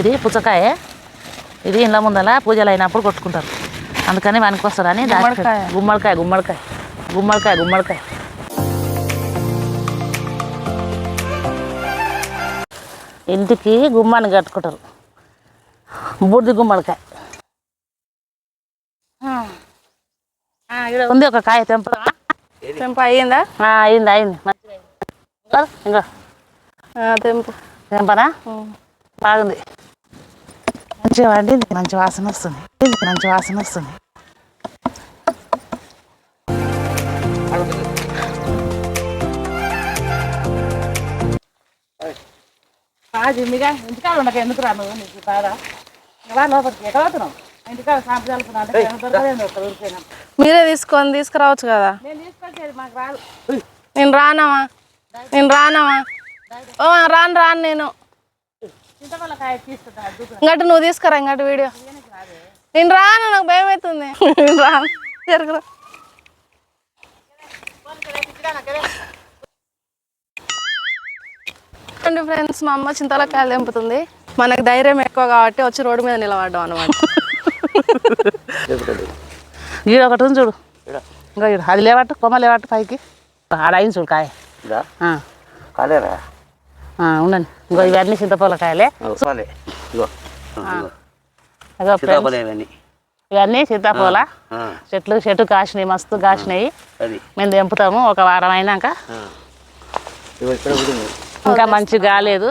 ఇది పుచ్చకాయ. ఇది ఇండ్ల ముందల పూజలు అయినప్పుడు కొట్టుకుంటారు, అందుకని వానికి వస్తుందని గుమ్మడికాయ గుమ్మడికాయ గుమ్మడికాయ గుమ్మడికాయ. ఇంటికి గుమ్మాన్ని కట్టుకుంటారు, బూడిది గుమ్మడికాయ. ఇక్కడ ఉంది ఒక కాయ. తెంప అయ్యిందా? అయింది అయింది. ఇంకా తెంపనా? బాగుంది, మంచిగా వండింది, మంచి వాసన వస్తుంది, మంచి వాసన వస్తుంది. జిమ్మిగా ఇంటికాడ ఉండక ఎందుకు రా నువ్వు? నీకు బాగా లోపలికి ఎక్కడ అవుతున్నావు? ఇంటికాడ సాంప్రదాయాలు మీరే తీసుకురావచ్చు కదా. నేను తీసుకొచ్చేది మాకు రాదు. నేను రానవా రాను నేను. ఇంకటి నువ్వు తీసుకురా, ఇంకటి వీడియో. నేను రాను, నాకు భయం అవుతుంది. రాను, జరుగురా. ఫ్రెండ్స్, మా అమ్మ చింతలకాయలు తెంపుతుంది. మనకు ధైర్యం ఎక్కువ కాబట్టి వచ్చి రోడ్డు మీద నిలబడ్డాం అనమాట. ఈడ ఒకటి ఉంది చూడు, ఇంకా ఈడు అది లేవట్టు, కొమ్మ లేవట్టు పైకి. ఆడ అయింది చూడు కాయ. ఉండండి, ఇంకో ఇవన్నీ చింతపూలకాయలే. ఇవన్నీ చింతపూల చెట్టు కాసినాయి, మస్తు కాసినాయి. మేము తెంపుతాము ఒక వారం అయినాక. ఇంకా మంచిగా కాలేదు,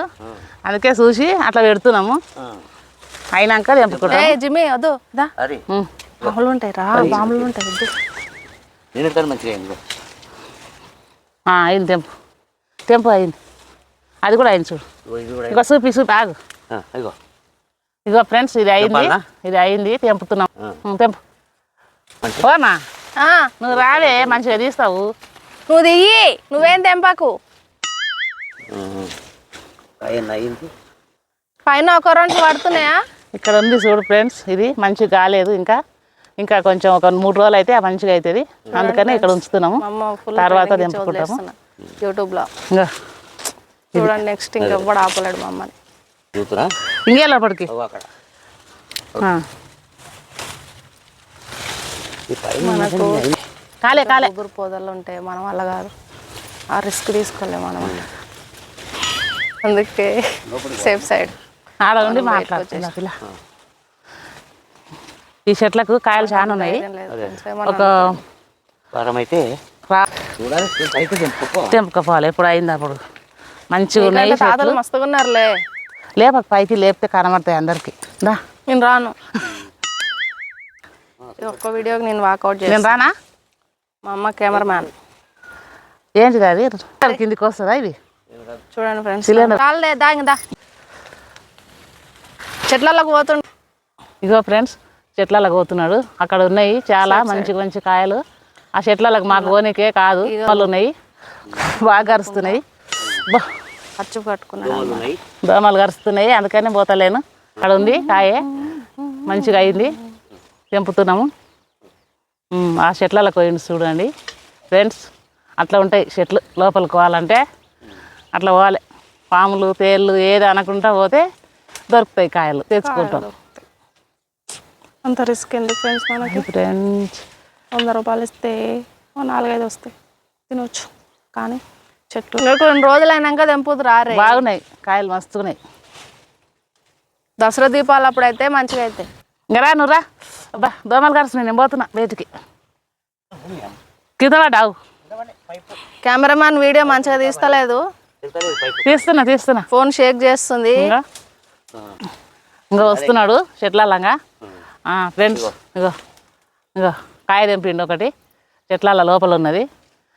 అందుకే చూసి అట్లా పెడుతున్నాము. అయినాక తెంపుకుంటాం. జిమ్మి వద్దు, బాంబులు ఉంటాయి రా, బాంబులు ఉంటాయి. అయింది, తెంపు అయింది. అది కూడా అయింది చూడు. ఇగో చూపి ఆగు. ఇగో ఫ్రెండ్స్, ఇది అయింది, తెంపుతున్నాం. తెంపు ఓమా, నువ్వు రావే, మంచిగా తీస్తావు. నువ్వు దిగి, నువ్వేం తెంపకు. పైన ఒక రెండు పడుతున్నాయా? ఇక్కడ ఉంది చూడు ఫ్రెండ్స్, ఇది మంచిగా కాలేదు. ఇంకా కొంచెం ఒక 3 రోజులు అయితే మంచిగా అవుతుంది, అందుకని ఇక్కడ ఉంచుతున్నాము. తర్వాత తెంపుకుంటాము. యూట్యూబ్ లో చూడండి. నెక్స్ట్ ఇంకా ఎవ్వడు ఆపలేడు మా అమ్మని. ఇంకేళ్ళప్పటికి మనకు కాలే ఊగురు పోదలు ఉంటాయి, మనం వల్ల కాదు, ఆ రిస్క్ తీసుకోలేము మనం. అందుకే సేఫ్ సైడ్ ఆడ ఉండి మాట్లాడుతున్నా. పిల్ల ఈ చెట్లకు కాయలు చాలా ఉన్నాయి. ఒక వారం అయితే తెంపుకోవాలి. ఎప్పుడు అయింది అప్పుడు మంచిగా ఉన్నాయి. తాతలు మస్తుగా ఉన్నారులే. లేపక పైకి లేపితే కనబడతాయి అందరికి. నేను రాను, ఒక్క వీడియోకి నేను వాకౌట్ చేస్తాను. నేను రానా? మా అమ్మ కెమెరామ్యాన్. ఏంటిది అది కిందికి వస్తుందా? ఇది చూడండి ఫ్రెండ్స్, దాగిందా చెట్లలోకి పోతుండ. ఇగో ఫ్రెండ్స్, చెట్లలోకి పోతున్నాడు. అక్కడ ఉన్నాయి చాలా మంచి కాయలు. ఆ చెట్లలోకి మాకు పోనీకే కాదు, వాళ్ళు ఉన్నాయి, బాగా గరుస్తున్నాయి. ఖర్చు కట్టుకున్నాను, దోమలు గరుస్తున్నాయి, అందుకని పోతలేను. అక్కడ ఉంది కాయ, మంచిగా అయింది, తెంపుతున్నాము. ఆ చెట్లలోకి పోయింది చూడండి ఫ్రెండ్స్. అట్లా ఉంటాయి చెట్లు, లోపలికి పోవాలంటే అట్లా పోవాలి. పాములు తేళ్ళు ఏది అనకుండా పోతే దొరుకుతాయి కాయలు, తెచ్చుకుంటాం. అంత రిస్క్ ఎందుకు ఫ్రెండ్స్ మనకి? ఫ్రెండ్స్ 100 రూపాయలు ఇస్తే 4-5 వస్తాయి, తినవచ్చు. కానీ చెట్లు 2 రోజులు అయినాక తెంపుదు రారే. బాగున్నాయి కాయలు, మస్తున్నాయి. దసరా దీపాలు అప్పుడైతే మంచిగా అయితే. ఇంకా రా, నువ్వు రా. అబ్బా దోమలు కరుస్తున్నాయి, నేను పోతున్నా బయటికి. కింద పడ్డావు. కెమెరామ్యాన్ వీడియో మంచిగా తీస్తలేదు. తీస్తున్నా ఫోన్ షేక్ చేస్తుంది. ఇంకా వస్తున్నాడు చెట్లలంగా. ఫ్రెండ్స్ ఇగో కాయ తెంపిండి ఒకటి, చెట్ల లోపల ఉన్నది.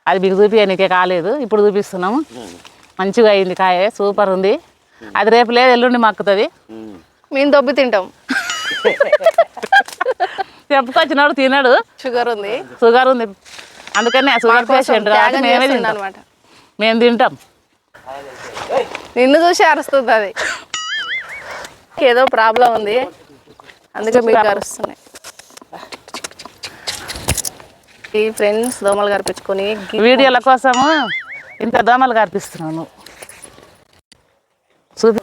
అది మీకు చూపించనీకే కాలేదు, ఇప్పుడు చూపిస్తున్నాము. మంచిగా అయింది కాయ, సూపర్ ఉంది. అది రేపు లేదు ఎల్లుండి మక్కుతుంది. మేము దొబ్బి తింటాం. చెప్పుకొచ్చినాడు తినడు. షుగర్ ఉంది, అందుకని ఆ షుగర్ పేషెంట్ మేమే తింటాం అనమాట. మేము తింటాం. నిన్ను చూసి అరుస్తుంది, అది ఏదో ప్రాబ్లం ఉంది, అందుకే మీకు అరుస్తున్నాయి. ఈ ఫ్రెండ్స్ దోమలు కరిపించుకొని వీడియోల కోసము ఇంత దోమలు కరిపిస్తున్నాను. చూపి